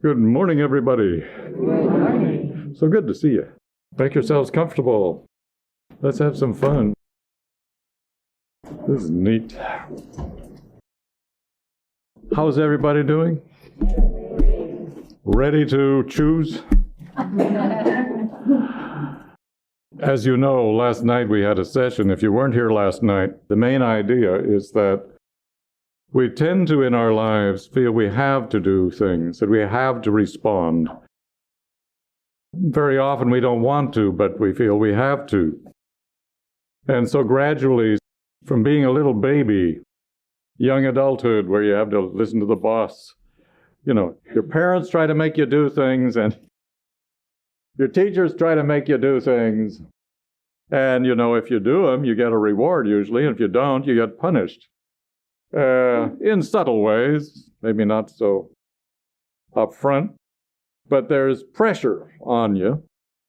Good morning, everybody. Good morning. So good to see you. Make yourselves comfortable. Let's have some fun. This is neat. How's everybody doing? Ready to choose? As you know, last night we had a session. If you weren't here last night, the main idea is that we tend to, in our lives, feel we have to do things, that we have to respond. Very often we don't want to, but we feel we have to. And so gradually, from being a little baby, young adulthood, where you have to listen to the boss, your parents try to make you do things, and your teachers try to make you do things. And, if you do them, you get a reward usually, and if you don't, you get punished. In subtle ways, maybe not so upfront, but there's pressure on you.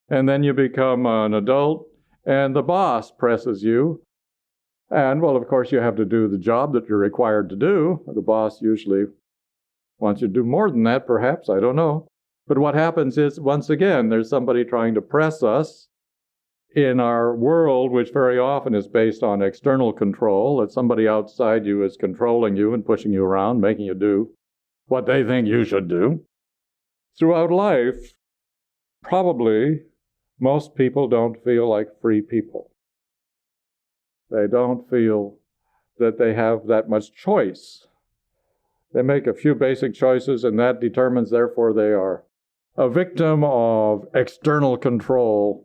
And then you become an adult, and the boss presses you. And, well, of course, you have to do the job that you're required to do. The boss usually wants you to do more than that, perhaps, I don't know. But what happens is, once again, there's somebody trying to press us in our world, which very often is based on external control, that somebody outside you is controlling you and pushing you around, making you do what they think you should do. Throughout life, probably most people don't feel like free people. They don't feel that they have that much choice. They make a few basic choices, and that determines, therefore, they are a victim of external control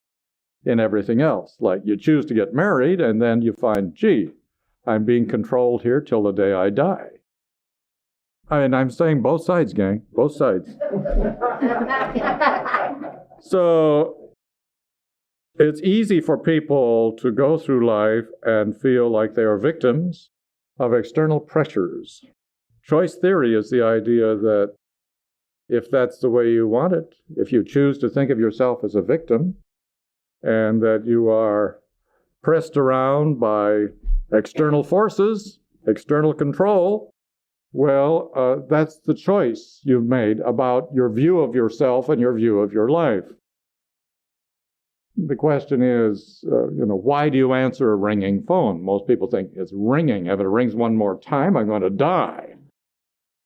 in everything else. Like you choose to get married, and then you find, gee, I'm being controlled here till the day I die. I'm saying both sides, gang, both sides. So it's easy for people to go through life and feel like they are victims of external pressures. Choice theory is the idea that if that's the way you want it, if you choose to think of yourself as a victim, and that you are pressed around by external forces, external control, well, that's the choice you've made about your view of yourself and your view of your life. The question is, why do you answer a ringing phone? Most people think it's ringing. If it rings one more time, I'm going to die.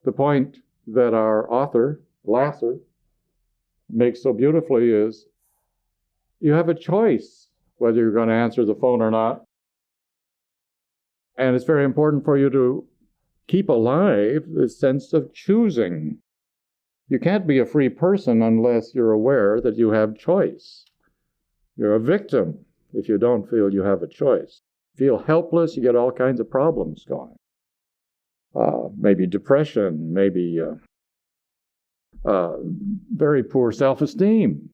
The point that our author, Lasser, makes so beautifully is, you have a choice whether you're going to answer the phone or not. And it's very important for you to keep alive the sense of choosing. You can't be a free person unless you're aware that you have choice. You're a victim if you don't feel you have a choice. Feel helpless, you get all kinds of problems going. Maybe depression, maybe very poor self-esteem.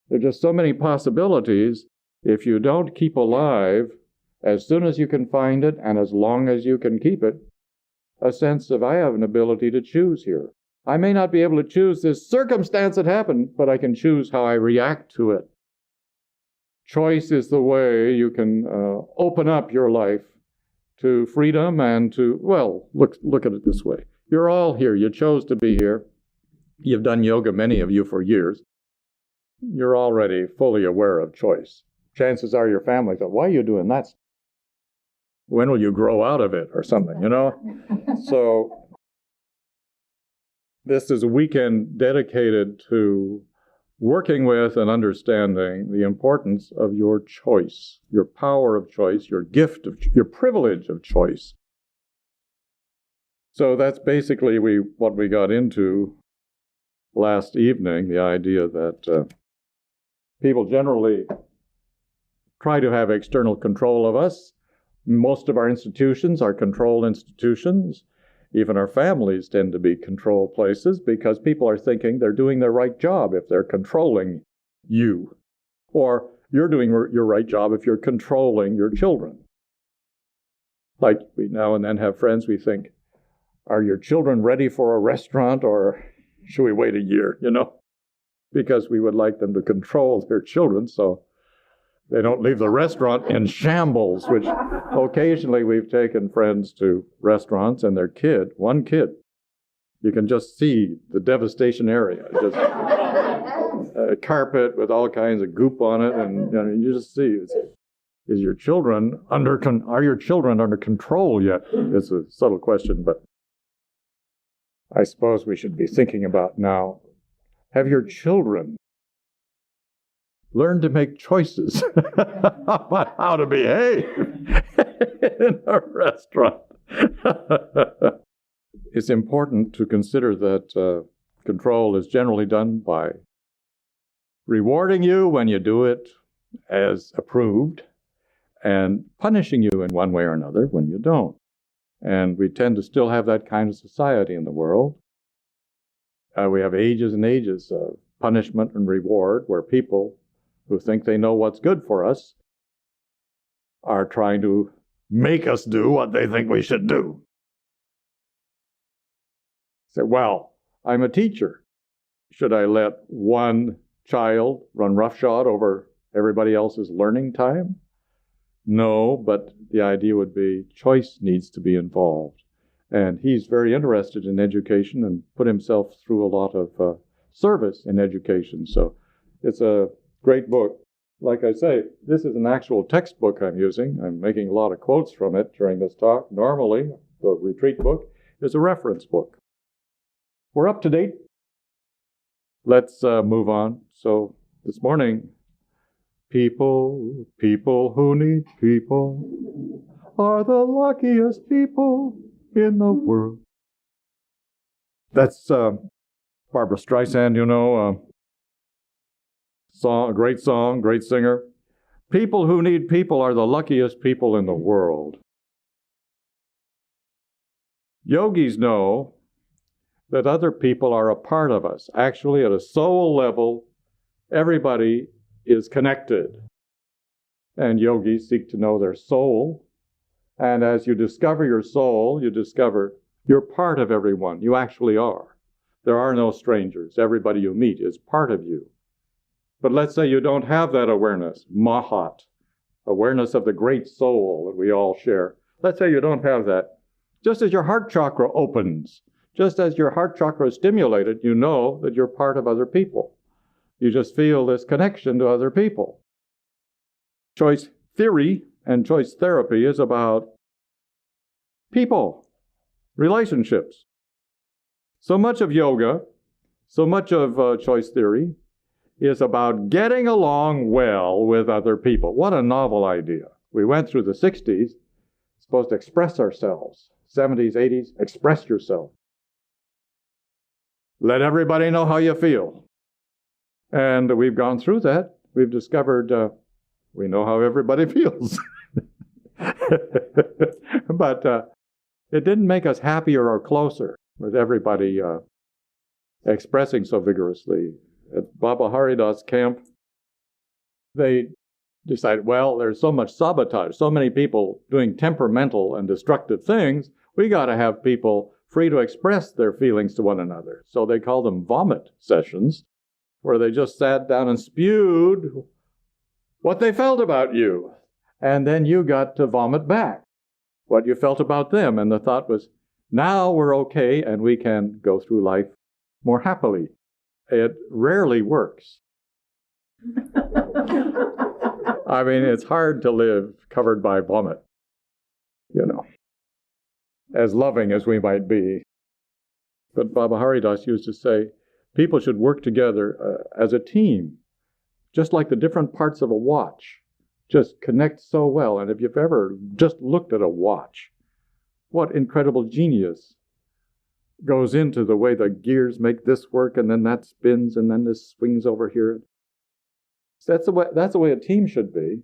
There are just so many possibilities. If you don't keep alive, as soon as you can find it and as long as you can keep it, a sense of, I have an ability to choose here. I may not be able to choose this circumstance that happened, but I can choose how I react to it. Choice is the way you can open up your life to freedom and to, well, look at it this way. You're all here. You chose to be here. You've done yoga, many of you, for years. You're already fully aware of choice. Chances are your family thought, why are you doing that? When will you grow out of it or something, So this is a weekend dedicated to working with and understanding the importance of your choice, your power of choice, your gift of your privilege of choice. So that's basically what we got into last evening, the idea that people generally try to have external control of us. Most of our institutions are control institutions. Even our families tend to be control places because people are thinking they're doing their right job if they're controlling you. Or you're doing your right job if you're controlling your children. Like we now and then have friends, we think, are your children ready for a restaurant or should we wait a year, Because we would like them to control their children so they don't leave the restaurant in shambles, which occasionally we've taken friends to restaurants and their one kid, You can just see the devastation area. Just a carpet with all kinds of goop on it, and you just see are your children under control yet? It's a subtle question, but I suppose we should be thinking about now. Have your children learned to make choices about how to behave in a restaurant? It's important to consider that control is generally done by rewarding you when you do it as approved and punishing you in one way or another when you don't. And we tend to still have that kind of society in the world. We have ages and ages of punishment and reward where people who think they know what's good for us are trying to make us do what they think we should do. Say, well, I'm a teacher. Should I let one child run roughshod over everybody else's learning time? No, but the idea would be choice needs to be involved. And he's very interested in education and put himself through a lot of service in education. So it's a great book. Like I say, this is an actual textbook I'm using. I'm making a lot of quotes from it during this talk. Normally, the retreat book is a reference book. We're up to date. Let's move on. So this morning, people who need people are the luckiest people in the world. That's Barbara Streisand, a great song, great singer. People who need people are the luckiest people in the world. Yogis know that other people are a part of us. Actually, at a soul level, everybody is connected. And yogis seek to know their soul. And as you discover your soul, you discover you're part of everyone. You actually are. There are no strangers. Everybody you meet is part of you. But let's say you don't have that awareness, mahat, awareness of the great soul that we all share. Let's say you don't have that. Just as your heart chakra opens, just as your heart chakra is stimulated, you know that you're part of other people. You just feel this connection to other people. Choice theory and choice therapy is about people, relationships. So much of yoga, so much of choice theory is about getting along well with other people. What a novel idea. We went through the 60s, supposed to express ourselves. 70s, 80s, express yourself. Let everybody know how you feel. And we've gone through that. We've discovered we know how everybody feels. But it didn't make us happier or closer with everybody expressing so vigorously. At Baba Haridas camp, they decided, well, there's so much sabotage, so many people doing temperamental and destructive things, we got to have people free to express their feelings to one another. So they called them vomit sessions, where they just sat down and spewed what they felt about you. And then you got to vomit back what you felt about them. And the thought was, now we're okay and we can go through life more happily. It rarely works. I mean, it's hard to live covered by vomit, as loving as we might be. But Baba Haridas used to say, people should work together as a team, just like the different parts of a watch just connect so well. And if you've ever just looked at a watch, what incredible genius goes into the way the gears make this work, and then that spins, and then this swings over here. So that's the way a team should be,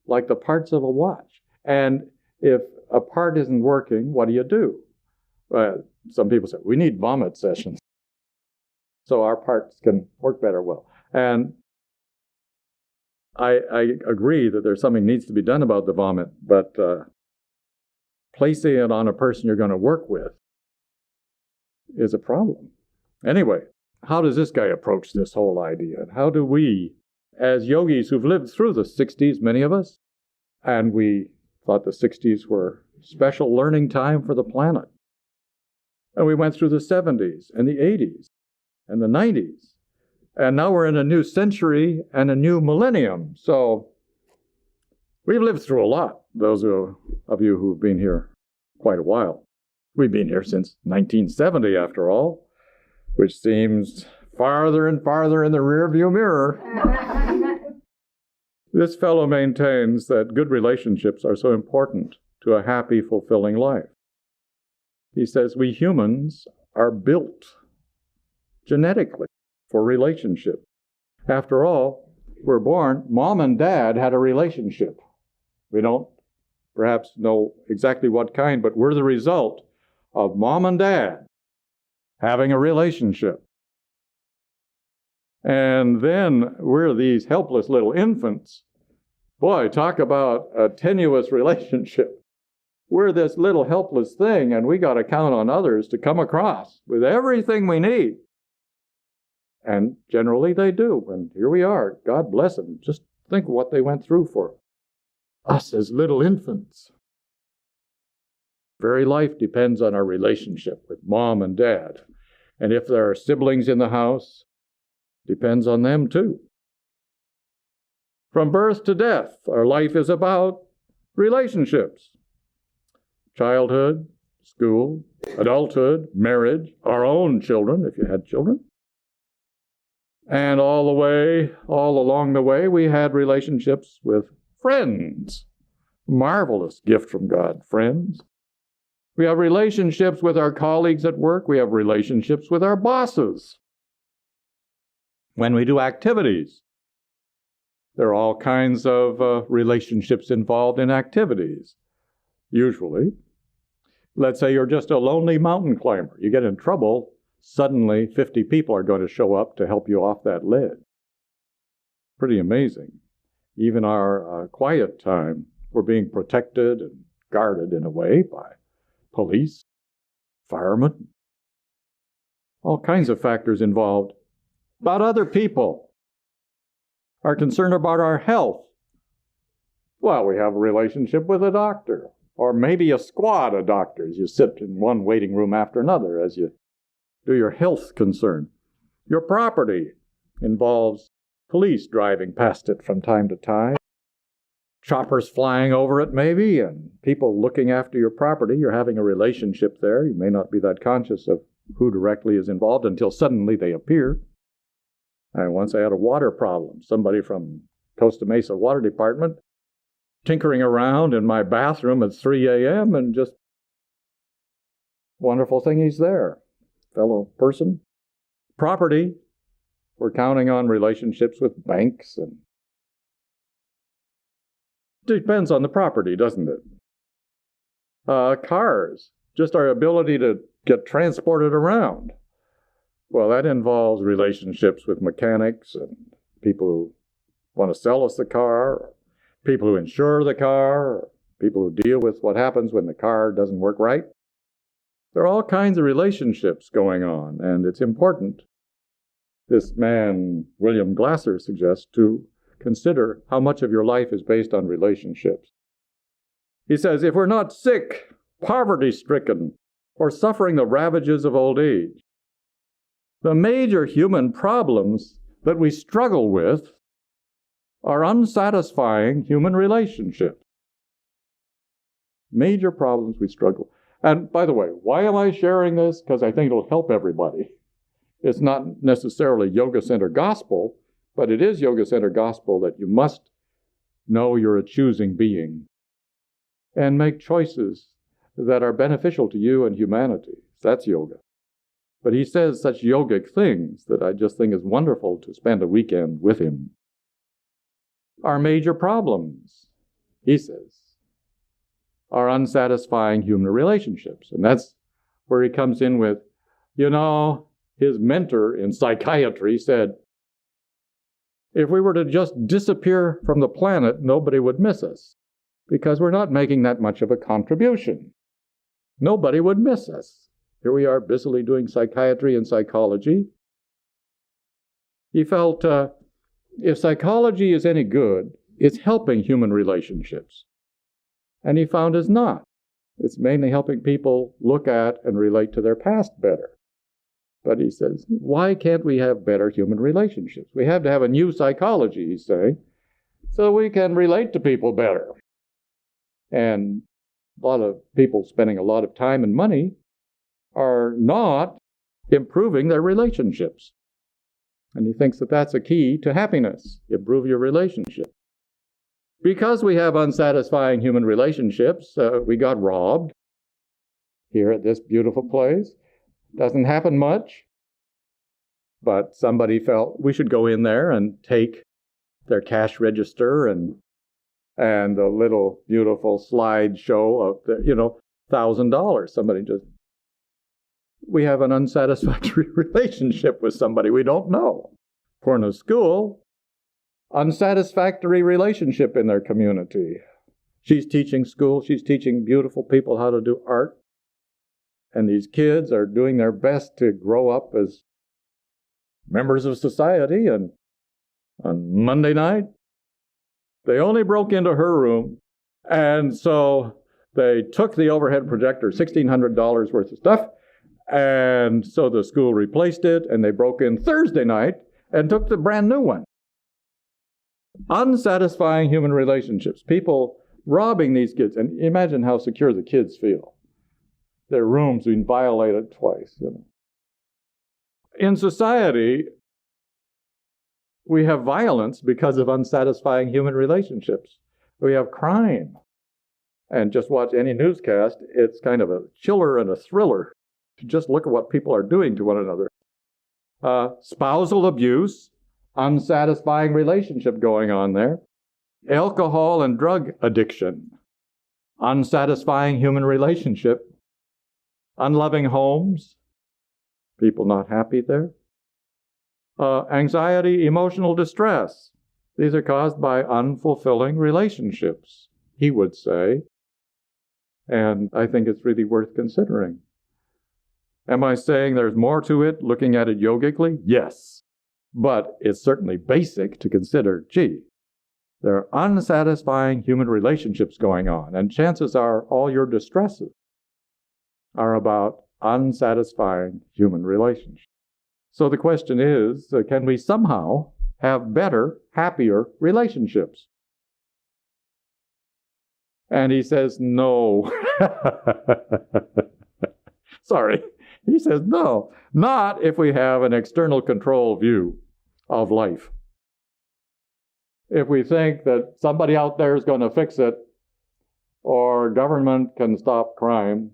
like the parts of a watch. And if a part isn't working, what do? Some people say, we need vomit sessions so our parts can work better well. And I agree that there's something needs to be done about the vomit, but placing it on a person you're going to work with is a problem. Anyway, how does this guy approach this whole idea? And how do we, as yogis who've lived through the 60s, many of us, and we thought the 60s were special learning time for the planet. And we went through the 70s and the 80s and the 90s. And now we're in a new century and a new millennium. So we've lived through a lot, those of you who've been here quite a while. We've been here since 1970, after all, which seems farther and farther in the rearview mirror. This fellow maintains that good relationships are so important to a happy, fulfilling life. He says we humans are built genetically for relationship. After all, we're born, mom and dad had a relationship. We don't perhaps know exactly what kind, but we're the result of mom and dad having a relationship. And then we're these helpless little infants. Boy, talk about a tenuous relationship. We're this little helpless thing, and we got to count on others to come across with everything we need. And generally they do. And here we are. God bless them. Just think of what they went through for us as little infants. Very life depends on our relationship with mom and dad. And if there are siblings in the house, depends on them too. From birth to death, our life is about relationships. Childhood, school, adulthood, marriage, our own children, if you had children. And all along the way, we had relationships with friends. Marvelous gift from God, friends. We have relationships with our colleagues at work. We have relationships with our bosses. When we do activities, there are all kinds of relationships involved in activities. Usually, let's say you're just a lonely mountain climber. You get in trouble, suddenly 50 people are going to show up to help you off that ledge. Pretty amazing. Even our quiet time, we're being protected and guarded in a way by police, firemen, all kinds of factors involved. About other people, are concerned about our health. Well, we have a relationship with a doctor, or maybe a squad of doctors. You sit in one waiting room after another as you do your health concern. Your property involves police driving past it from time to time, choppers flying over it maybe, and people looking after your property. You're having a relationship there. You may not be that conscious of who directly is involved until suddenly they appear. Once I had a water problem. Somebody from Costa Mesa Water Department tinkering around in my bathroom at 3 a.m. and just wonderful thing he's there. Fellow person. Property. We're counting on relationships with banks, and depends on the property, doesn't it? Cars. Just our ability to get transported around. Well, that involves relationships with mechanics and people who want to sell us the car, or people who insure the car, or people who deal with what happens when the car doesn't work right. There are all kinds of relationships going on, and it's important, this man, William Glasser, suggests, to consider how much of your life is based on relationships. He says, if we're not sick, poverty-stricken, or suffering the ravages of old age, the major human problems that we struggle with are unsatisfying human relationships. Major problems we struggle. And by the way, why am I sharing this? Because I think it'll help everybody. It's not necessarily yoga-centered gospel, but it is yoga-centered gospel that you must know you're a choosing being and make choices that are beneficial to you and humanity. That's yoga. But he says such yogic things that I just think is wonderful to spend a weekend with him. Our major problems, he says, are unsatisfying human relationships. And that's where he comes in with, his mentor in psychiatry said, if we were to just disappear from the planet, nobody would miss us because we're not making that much of a contribution. Nobody would miss us. Here we are busily doing psychiatry and psychology. He felt if psychology is any good, it's helping human relationships. And he found it's not. It's mainly helping people look at and relate to their past better. But he says, why can't we have better human relationships? We have to have a new psychology, he's saying, so we can relate to people better. And a lot of people spending a lot of time and money are not improving their relationships. And he thinks that that's a key to happiness, improve your relationship. Because we have unsatisfying human relationships, we got robbed here at this beautiful place. Doesn't happen much, but somebody felt we should go in there and take their cash register and the little beautiful slideshow of the, $1,000. Somebody just, we have an unsatisfactory relationship with somebody we don't know. For in a school, unsatisfactory relationship in their community. She's teaching school, she's teaching beautiful people how to do art. And these kids are doing their best to grow up as members of society. And on Monday night, they only broke into her room. And so they took the overhead projector, $1,600 worth of stuff. And so the school replaced it. And they broke in Thursday night and took the brand new one. Unsatisfying human relationships. People robbing these kids. And imagine how secure the kids feel. Their rooms being violated twice. In society, we have violence because of unsatisfying human relationships. We have crime. And just watch any newscast, it's kind of a chiller and a thriller to just look at what people are doing to one another. Spousal abuse, unsatisfying relationship going on there. Alcohol and drug addiction, unsatisfying human relationship. Unloving homes, people not happy there. Anxiety, emotional distress. These are caused by unfulfilling relationships, he would say. And I think it's really worth considering. Am I saying there's more to it, looking at it yogically? Yes. But it's certainly basic to consider, there are unsatisfying human relationships going on, and chances are all your distresses are about unsatisfying human relationships. So the question is, can we somehow have better, happier relationships? And he says, no. Sorry. He says, no, not if we have an external control view of life. If we think that somebody out there is going to fix it, or government can stop crime.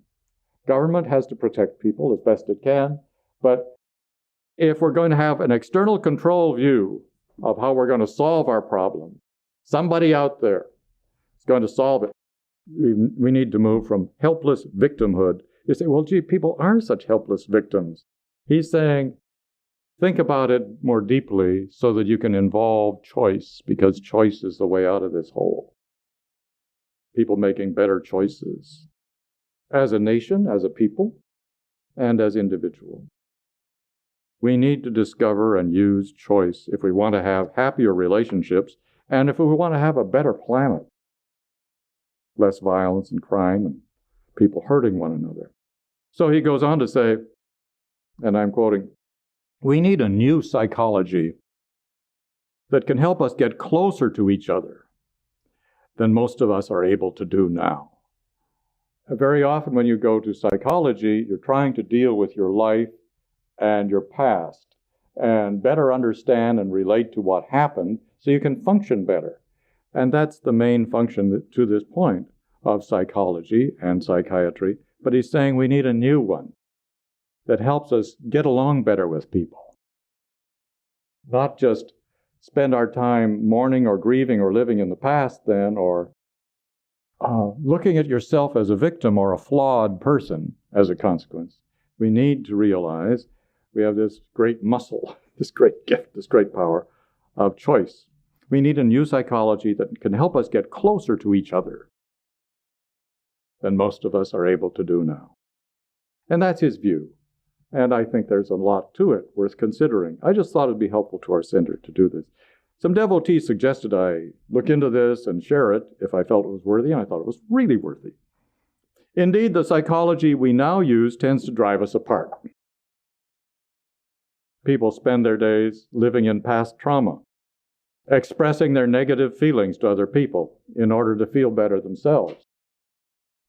Government has to protect people as best it can, but if we're going to have an external control view of how we're going to solve our problem, somebody out there is going to solve it. We need to move from helpless victimhood. You say, well, people are such helpless victims. He's saying, think about it more deeply so that you can involve choice, because choice is the way out of this hole. People making better choices. As a nation, as a people, and as individuals. We need to discover and use choice if we want to have happier relationships and if we want to have a better planet. Less violence and crime and people hurting one another. So he goes on to say, and I'm quoting, we need a new psychology that can help us get closer to each other than most of us are able to do now. Very often when you go to psychology, you're trying to deal with your life and your past and better understand and relate to what happened so you can function better. And that's the main function to this point of psychology and psychiatry. But he's saying we need a new one that helps us get along better with people. Not just spend our time mourning or grieving or living in the past then, or looking at yourself as a victim or a flawed person as a consequence. We need to realize we have this great muscle, this great gift, this great power of choice. We need a new psychology that can help us get closer to each other than most of us are able to do now. And that's his view. And I think there's a lot to it worth considering. I just thought it'd be helpful to our center to do this. Some devotees suggested I look into this and share it if I felt it was worthy, and I thought it was really worthy. Indeed, the psychology we now use tends to drive us apart. People spend their days living in past trauma, expressing their negative feelings to other people in order to feel better themselves.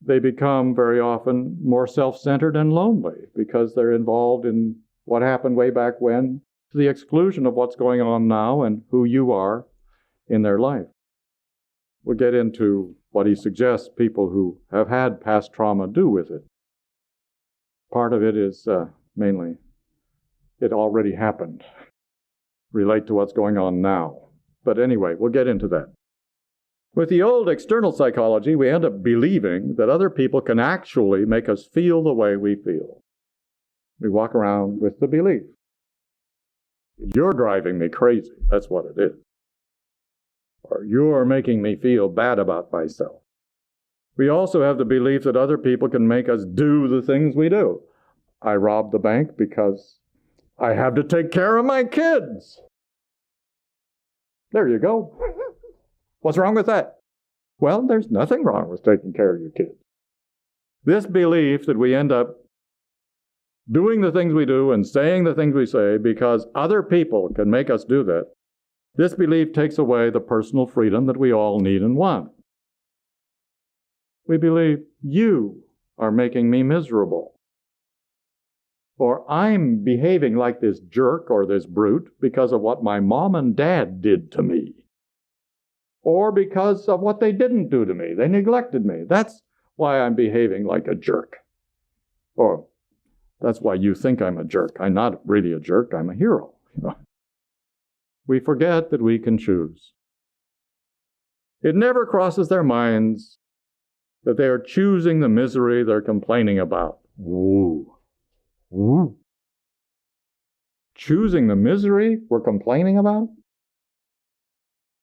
They become very often more self-centered and lonely because they're involved in what happened way back when, to the exclusion of what's going on now and who you are in their life. We'll get into what he suggests people who have had past trauma do with it. Part of it is mainly it already happened, relate to what's going on now. But anyway, we'll get into that. With the old external psychology, we end up believing that other people can actually make us feel the way we feel. We walk around with the belief. You're driving me crazy. That's what it is. Or you're making me feel bad about myself. We also have the belief that other people can make us do the things we do. I robbed the bank because I have to take care of my kids. There you go. What's wrong with that? Well, there's nothing wrong with taking care of your kids. This belief that we end up doing the things we do and saying the things we say because other people can make us do that, this belief takes away the personal freedom that we all need and want. We believe you are making me miserable. Or I'm behaving like this jerk or this brute because of what my mom and dad did to me. Or because of what they didn't do to me. They neglected me. That's why I'm behaving like a jerk. Or that's why you think I'm a jerk. I'm not really a jerk. I'm a hero. We forget that we can choose. It never crosses their minds that they are choosing the misery they're complaining about. Ooh. Ooh. Choosing the misery we're complaining about?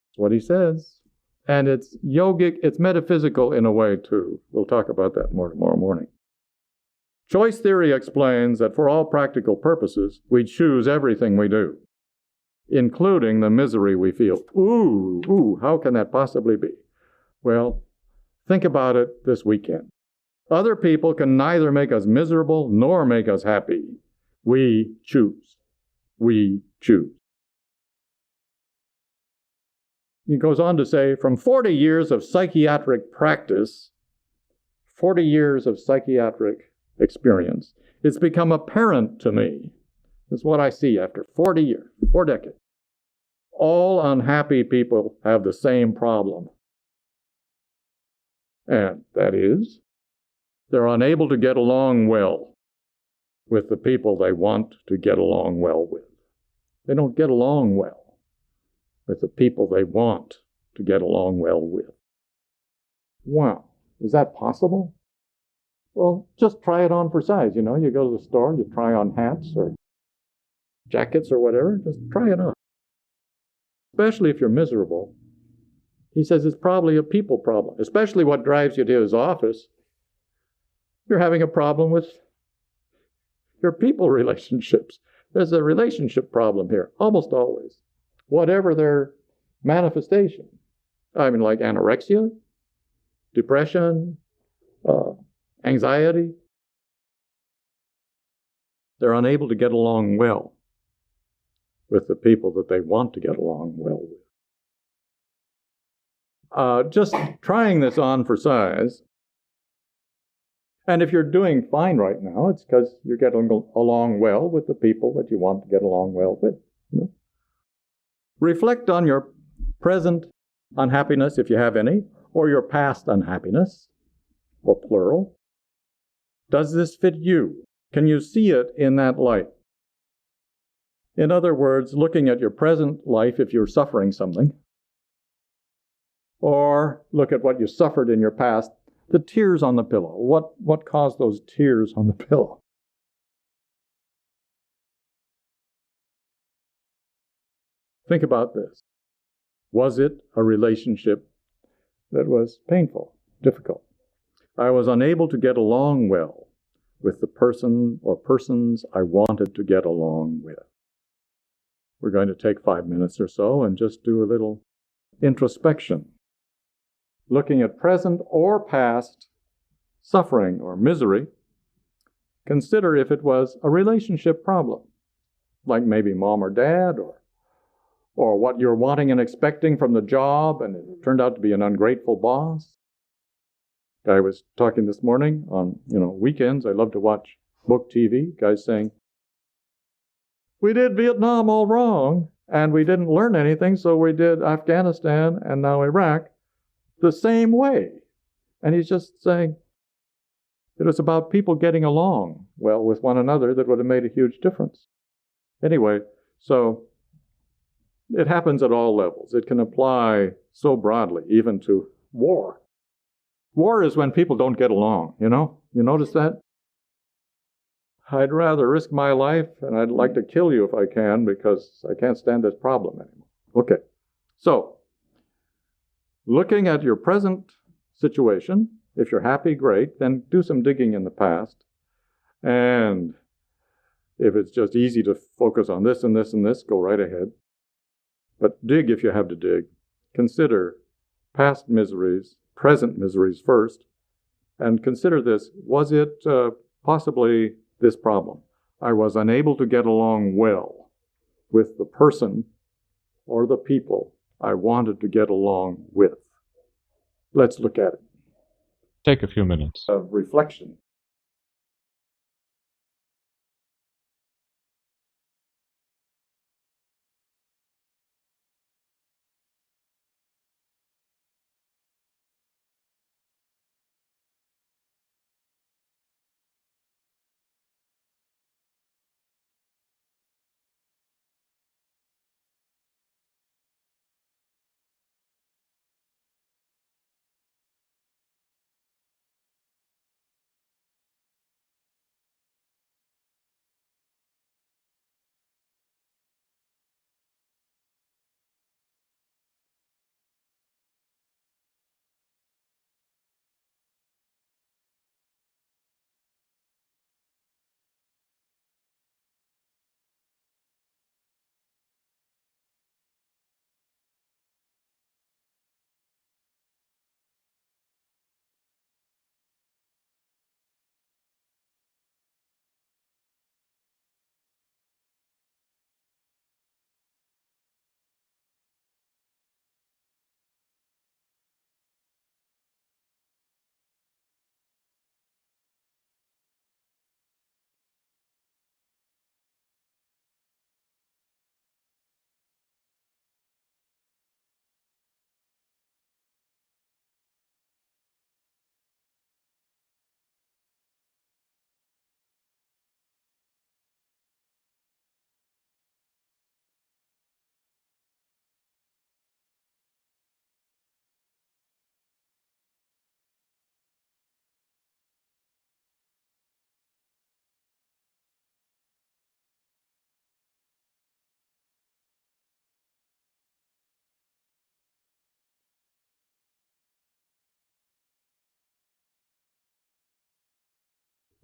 That's what he says. And it's yogic, it's metaphysical in a way too. We'll talk about that more tomorrow morning. Choice theory explains that for all practical purposes, we choose everything we do, including the misery we feel. Ooh, how can that possibly be? Well, think about it this weekend. Other people can neither make us miserable nor make us happy. We choose. We choose. He goes on to say, from 40 years of psychiatric practice, 40 years of psychiatric experience, it's become apparent to me, this is what I see after 40 years, 4 decades. All unhappy people have the same problem. And that is, they're unable to get along well with the people they want to get along well with. They don't get along well with the people they want to get along well with. Wow, is that possible? Well, just try it on for size. You know, you go to the store, you try on hats or jackets or whatever, just try it on. Especially if you're miserable. He says it's probably a people problem, especially what drives you to his office. You're having a problem with your people relationships. There's a relationship problem here, almost always. Whatever their manifestation. I mean, like anorexia, depression, anxiety. They're unable to get along well with the people that they want to get along well with. Just trying this on for size. And if you're doing fine right now, it's because you're getting along well with the people that you want to get along well with. You know? Reflect on your present unhappiness, if you have any, or your past unhappiness, or plural. Does this fit you? Can you see it in that light? In other words, looking at your present life if you're suffering something, or look at what you suffered in your past, the tears on the pillow. What caused those tears on the pillow? Think about this. Was it a relationship that was painful, difficult? I was unable to get along well with the person or persons I wanted to get along with. We're going to take 5 minutes or so and just do a little introspection, looking at present or past suffering or misery, consider if it was a relationship problem, like maybe mom or dad, or what you're wanting and expecting from the job, and it turned out to be an ungrateful boss. Guy was talking this morning on, weekends. I love to watch book TV. Guy's saying, we did Vietnam all wrong, and we didn't learn anything, so we did Afghanistan and now Iraq the same way. And he's just saying it was about people getting along well with one another that would have made a huge difference. Anyway, so it happens at all levels. It can apply so broadly, even to war. War is when people don't get along, You notice that? I'd rather risk my life, and I'd like to kill you if I can, because I can't stand this problem anymore. Okay, so looking at your present situation, if you're happy, great, then do some digging in the past. And if it's just easy to focus on this and this and this, go right ahead. But dig if you have to dig. Consider past miseries, present miseries first, and consider this. Was it possibly this problem? I was unable to get along well with the person or the people I wanted to get along with. Let's look at it. Take a few minutes. Of reflection.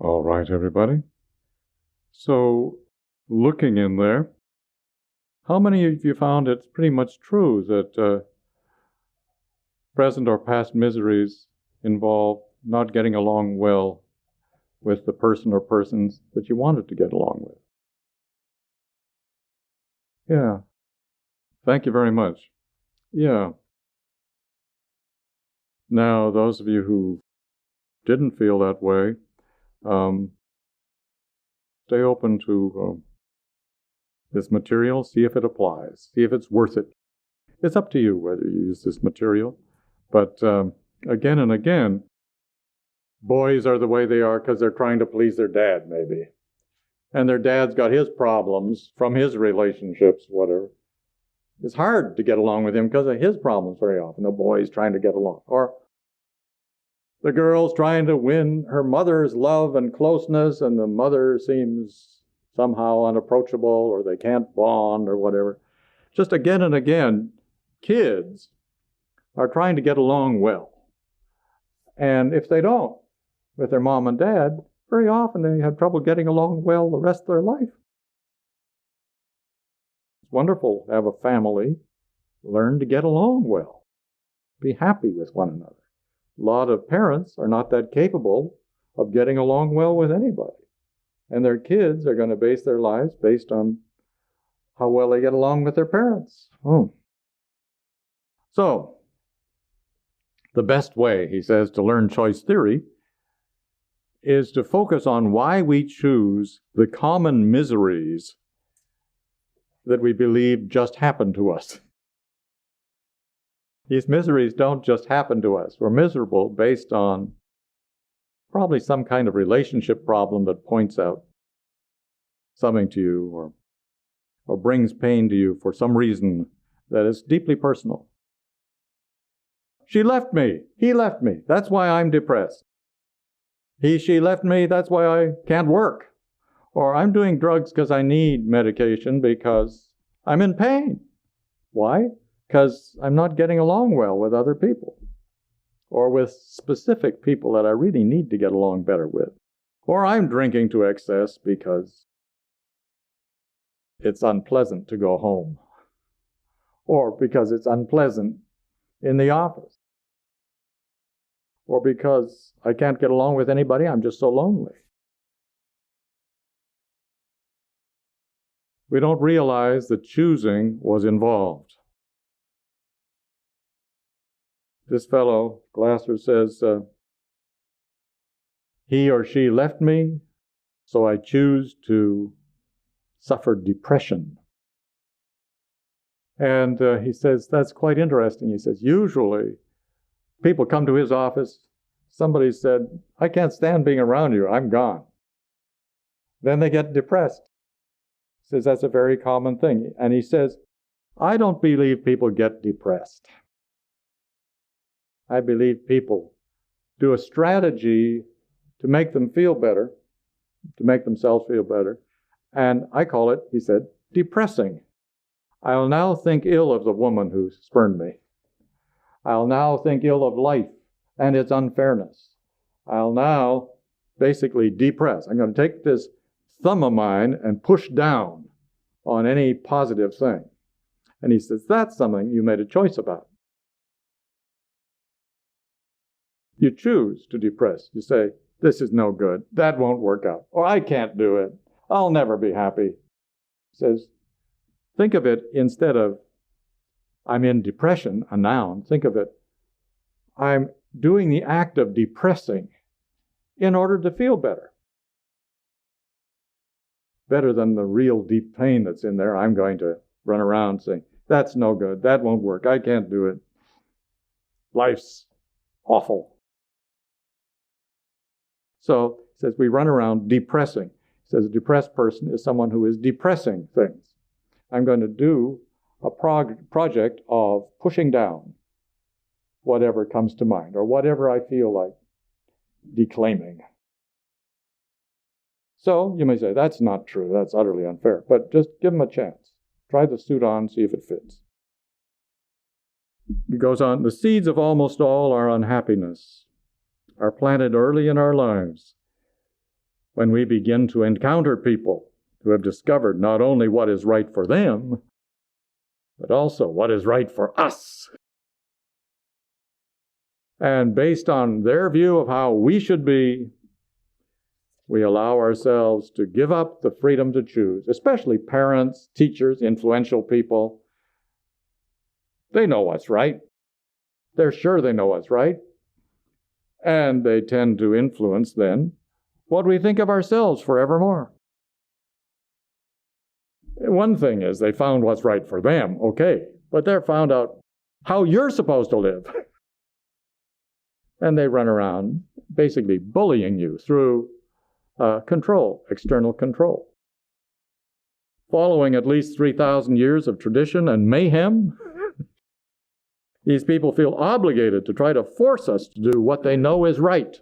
All right, everybody. So, looking in there, how many of you found it's pretty much true that present or past miseries involve not getting along well with the person or persons that you wanted to get along with? Yeah. Thank you very much. Yeah. Now, those of you who didn't feel that way, stay open to this material, see if it applies, see if it's worth it. It's up to you whether you use this material. But again and again, boys are the way they are because they're trying to please their dad, maybe. And their dad's got his problems from his relationships, whatever. It's hard to get along with him because of his problems very often. The boy's trying to get along. Or the girl's trying to win her mother's love and closeness, and the mother seems somehow unapproachable, or they can't bond, or whatever. Just again and again, kids are trying to get along well. And if they don't with their mom and dad, very often they have trouble getting along well the rest of their life. It's wonderful to have a family learn to get along well, be happy with one another, A lot of parents are not that capable of getting along well with anybody. And their kids are going to base their lives based on how well they get along with their parents. So, the best way, he says, to learn choice theory is to focus on why we choose the common miseries that we believe just happen to us. These miseries don't just happen to us. We're miserable based on probably some kind of relationship problem that points out something to you or brings pain to you for some reason that is deeply personal. She left me. He left me. That's why I'm depressed. She left me. That's why I can't work. Or I'm doing drugs because I need medication because I'm in pain. Why? Because I'm not getting along well with other people. Or with specific people that I really need to get along better with. Or I'm drinking to excess because it's unpleasant to go home. Or because it's unpleasant in the office. Or because I can't get along with anybody, I'm just so lonely. We don't realize that choosing was involved. This fellow, Glasser, says, he or she left me, so I choose to suffer depression. And he says, that's quite interesting. He says, usually people come to his office, somebody said, I can't stand being around you, I'm gone. Then they get depressed. He says that's a very common thing. And he says, I don't believe people get depressed. I believe people do a strategy to make them feel better, to make themselves feel better. And I call it, he said, depressing. I'll now think ill of the woman who spurned me. I'll now think ill of life and its unfairness. I'll now basically depress. I'm going to take this thumb of mine and push down on any positive thing. And he says, that's something you made a choice about. You choose to depress. You say, this is no good. That won't work out. Or I can't do it. I'll never be happy. He says, think of it instead of, I'm in depression, a noun. Think of it, I'm doing the act of depressing in order to feel better. Better than the real deep pain that's in there. I'm going to run around saying, that's no good. That won't work. I can't do it. Life's awful. So, he says, we run around depressing. He says, a depressed person is someone who is depressing things. I'm going to do a project of pushing down whatever comes to mind, or whatever I feel like declaiming. So, you may say, that's not true, that's utterly unfair, but just give them a chance. Try the suit on, see if it fits. He goes on, the seeds of almost all our unhappiness are planted early in our lives when we begin to encounter people who have discovered not only what is right for them, but also what is right for us. And based on their view of how we should be, we allow ourselves to give up the freedom to choose, especially parents, teachers, influential people. They know what's right. They're sure they know what's right. And they tend to influence then what we think of ourselves forevermore. One thing is they found what's right for them, okay, but they're found out how you're supposed to live. And they run around basically bullying you through control, external control. Following at least 3,000 years of tradition and mayhem, these people feel obligated to try to force us to do what they know is right.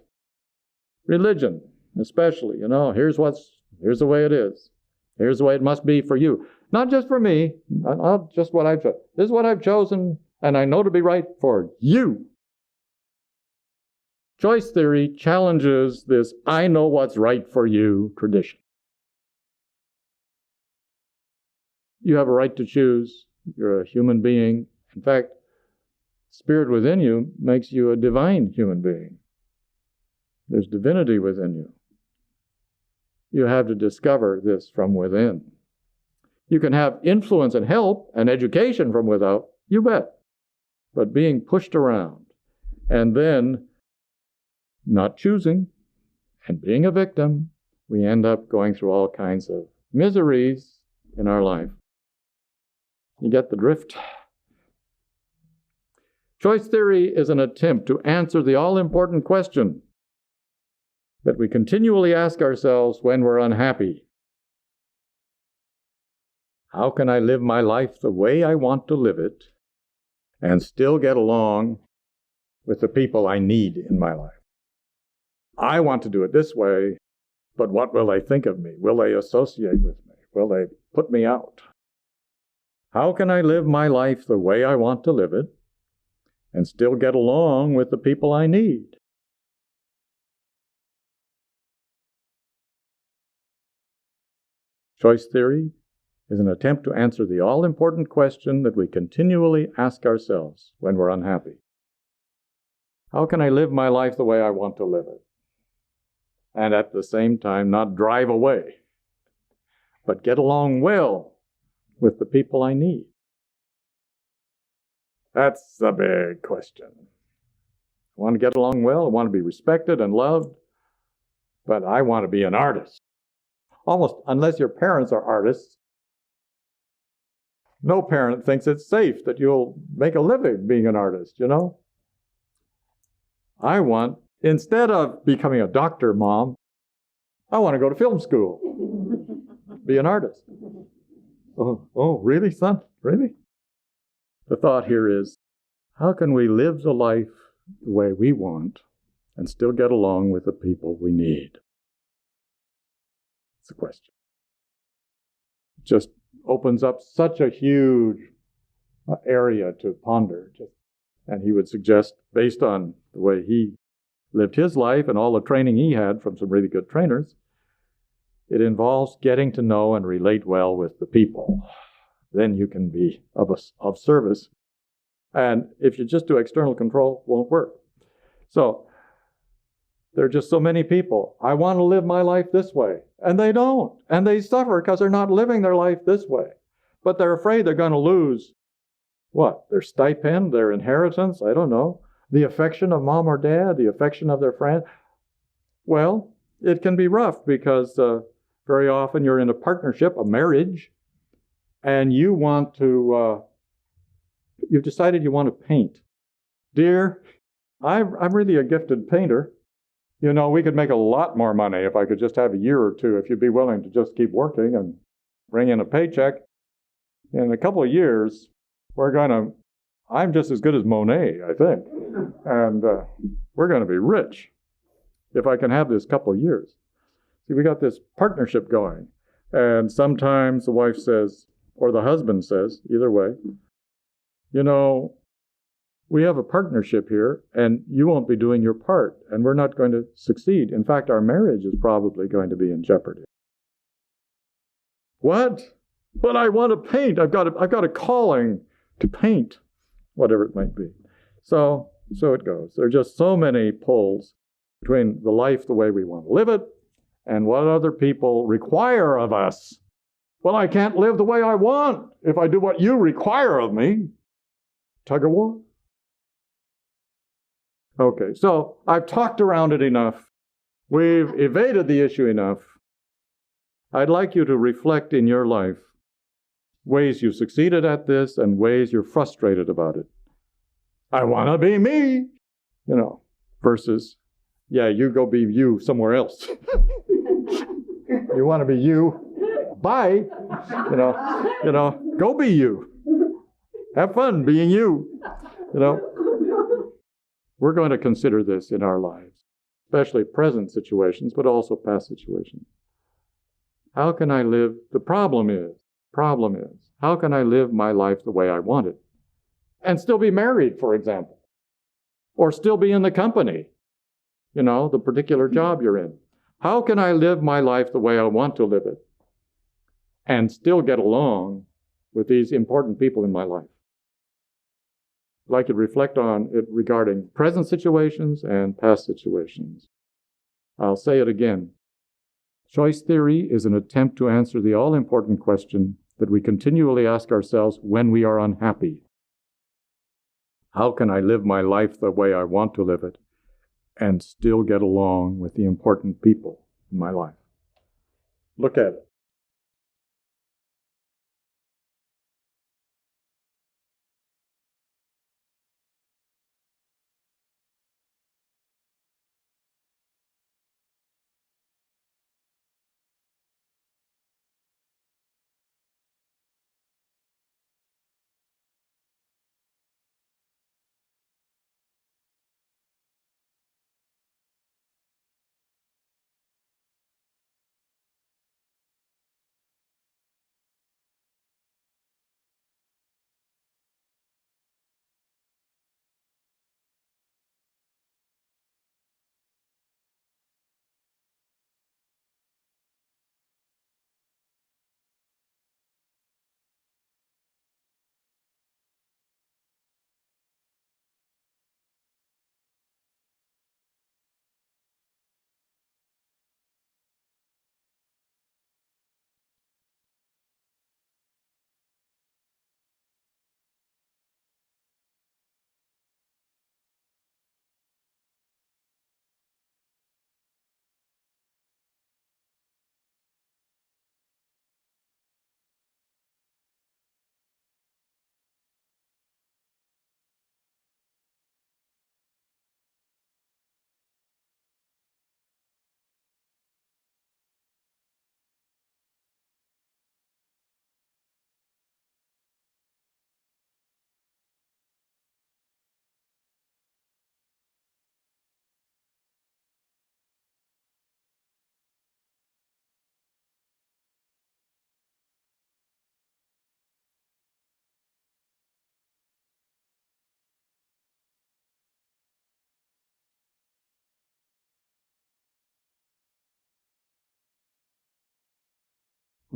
Religion, especially, here's the way it is. Here's the way it must be for you. Not just for me, not just what I've chosen. This is what I've chosen, and I know to be right for you. Choice theory challenges this I know what's right for you tradition. You have a right to choose. You're a human being. In fact, Spirit within you makes you a divine human being. There's divinity within you. You have to discover this from within. You can have influence and help and education from without, you bet. But being pushed around and then not choosing and being a victim, we end up going through all kinds of miseries in our life. You get the drift? Choice theory is an attempt to answer the all-important question that we continually ask ourselves when we're unhappy. How can I live my life the way I want to live it and still get along with the people I need in my life? I want to do it this way, but what will they think of me? Will they associate with me? Will they put me out? How can I live my life the way I want to live it and still get along with the people I need? Choice theory is an attempt to answer the all-important question that we continually ask ourselves when we're unhappy. How can I live my life the way I want to live it? And at the same time, not drive away, but get along well with the people I need? That's the big question. I want to get along well, I want to be respected and loved, but I want to be an artist. Almost, unless your parents are artists, no parent thinks it's safe that you'll make a living being an artist, you know? I want, instead of becoming a doctor, Mom, I want to go to film school, be an artist. Oh, really, son? Really? The thought here is, how can we live the life the way we want and still get along with the people we need? It's a question. It just opens up such a huge area to ponder. And he would suggest, based on the way he lived his life and all the training he had from some really good trainers, it involves getting to know and relate well with the people. Then you can be of service. And if you just do external control, it won't work. So there are just so many people. I want to live my life this way. And they don't. And they suffer because they're not living their life this way. But they're afraid they're going to lose what? Their stipend, their inheritance, I don't know. The affection of mom or dad, the affection of their friend. Well, it can be rough because very often you're in a partnership, a marriage, and you want to, you've decided you want to paint. Dear, I'm really a gifted painter. You know, we could make a lot more money if I could just have a year or two, if you'd be willing to just keep working and bring in a paycheck. In a couple of years, I'm just as good as Monet, I think. And we're going to be rich if I can have this couple of years. See, we got this partnership going. And sometimes the wife says, or the husband says, either way, you know, we have a partnership here, and you won't be doing your part, and we're not going to succeed. In fact, our marriage is probably going to be in jeopardy. What? But I want to paint. I've got a calling to paint, whatever it might be. So it goes. There are just so many pulls between the life the way we want to live it and what other people require of us. Well, I can't live the way I want if I do what you require of me. Tug of war. Okay, so I've talked around it enough. We've evaded the issue enough. I'd like you to reflect in your life ways you succeeded at this and ways you're frustrated about it. I want to be me, you know, versus, yeah, you go be you somewhere else. You want to be you? Bye. You know, go be you. Have fun being you, you know. We're going to consider this in our lives, especially present situations, but also past situations. How can I live? The problem is, how can I live my life the way I want it? And still be married, for example. Or still be in the company, you know, the particular job you're in. How can I live my life the way I want to live it? And still get along with these important people in my life? I'd like you to reflect on it regarding present situations and past situations. I'll say it again. Choice theory is an attempt to answer the all-important question that we continually ask ourselves when we are unhappy. How can I live my life the way I want to live it and still get along with the important people in my life? Look at it.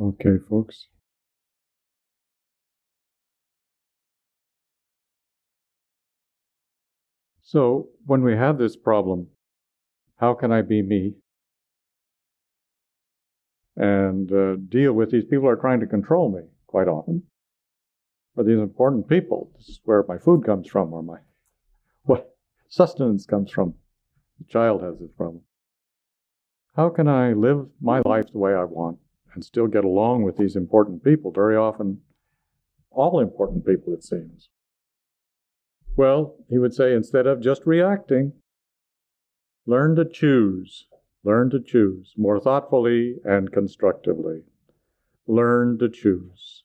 Okay, folks. So, when we have this problem, how can I be me and deal with these people who are trying to control me quite often? Or these important people. This is where my food comes from, or my what sustenance comes from. The child has this problem. How can I live my life the way I want and still get along with these important people? Very often, all important people, it seems. Well, he would say, instead of just reacting, learn to choose. Learn to choose more thoughtfully and constructively. Learn to choose.